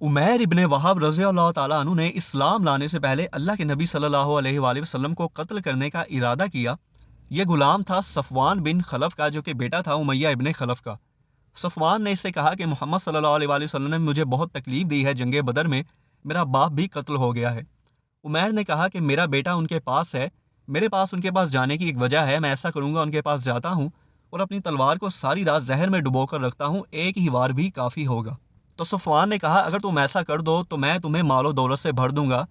عمیر ابن وہب رضی اللہ تعالیٰ عنہ نے اسلام لانے سے پہلے اللہ کے نبی صلی اللہ علیہ وآلہ وسلم کو قتل کرنے کا ارادہ کیا۔ یہ غلام تھا صفوان بن خلف کا، جو کہ بیٹا تھا امیہ ابن خلف کا۔ صفوان نے اس سے کہا کہ محمد صلی اللہ علیہ وآلہ وسلم نے مجھے بہت تکلیف دی ہے، جنگ بدر میں میرا باپ بھی قتل ہو گیا ہے۔ عمیر نے کہا کہ میرا بیٹا ان کے پاس ہے، میرے پاس ان کے پاس جانے کی ایک وجہ ہے، میں ایسا کروں گا، ان کے پاس جاتا ہوں اور اپنی تلوار کو ساری رات زہر میں ڈبو کر رکھتا ہوں، ایک ہی وار بھی کافی ہوگا۔ تو صفوان نے کہا اگر تم ایسا کر دو تو میں تمہیں مال و دولت سے بھر دوں گا،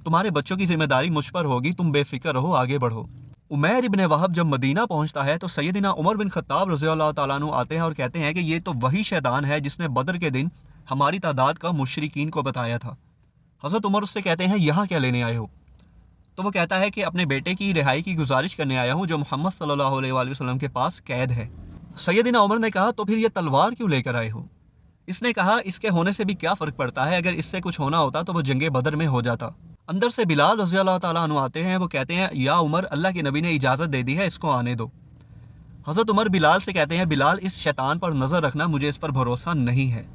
تمہارے بچوں کی ذمہ داری مجھ پر ہوگی، تم بے فکر رہو، آگے بڑھو۔ عمیر ابن وہب جب مدینہ پہنچتا ہے تو سیدنا عمر بن خطاب رضی اللہ تعالیٰ عنہ آتے ہیں اور کہتے ہیں کہ یہ تو وہی شیطان ہے جس نے بدر کے دن ہماری تعداد کا مشرکین کو بتایا تھا۔ حضرت عمر اس سے کہتے ہیں یہاں کیا لینے آئے ہو؟ تو وہ کہتا ہے کہ اپنے بیٹے کی رہائی کی گزارش کرنے آیا ہوں، جو محمد صلی اللہ علیہ وآلہ وسلم کے پاس قید ہے۔ سیدنا عمر نے کہا تو پھر یہ تلوار کیوں لے کر آئے ہو؟ اس نے کہا اس کے ہونے سے بھی کیا فرق پڑتا ہے، اگر اس سے کچھ ہونا ہوتا تو وہ جنگ بدر میں ہو جاتا۔ اندر سے بلال رضی اللہ تعالیٰ عنہ آتے ہیں، وہ کہتے ہیں یا عمر، اللہ کے نبی نے اجازت دے دی ہے، اس کو آنے دو۔ حضرت عمر بلال سے کہتے ہیں بلال اس شیطان پر نظر رکھنا، مجھے اس پر بھروسہ نہیں ہے۔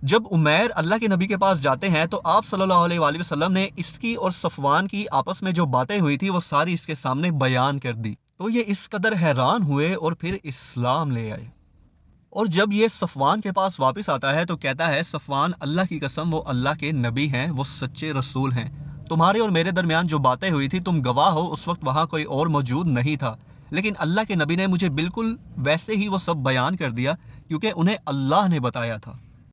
جب عمیر اللہ کے نبی کے پاس جاتے ہیں تو آپ صلی اللہ علیہ وآلہ وسلم نے اس کی اور صفوان کی آپس میں جو باتیں ہوئی تھی وہ ساری اس کے سامنے بیان کر دی، تو یہ اس قدر حیران ہوئے اور پھر اسلام لے آئے۔ اور جب یہ صفوان کے پاس واپس آتا ہے تو کہتا ہے صفوان، اللہ کی قسم وہ اللہ کے نبی ہیں، وہ سچے رسول ہیں، تمہارے اور میرے درمیان جو باتیں ہوئی تھی تم گواہ ہو، اس وقت وہاں کوئی اور موجود نہیں تھا، لیکن اللہ کے نبی نے مجھے بالکل ویسے ہی وہ سب بیان کر دیا کیونکہ انہیں اللہ نے بتایا تھا۔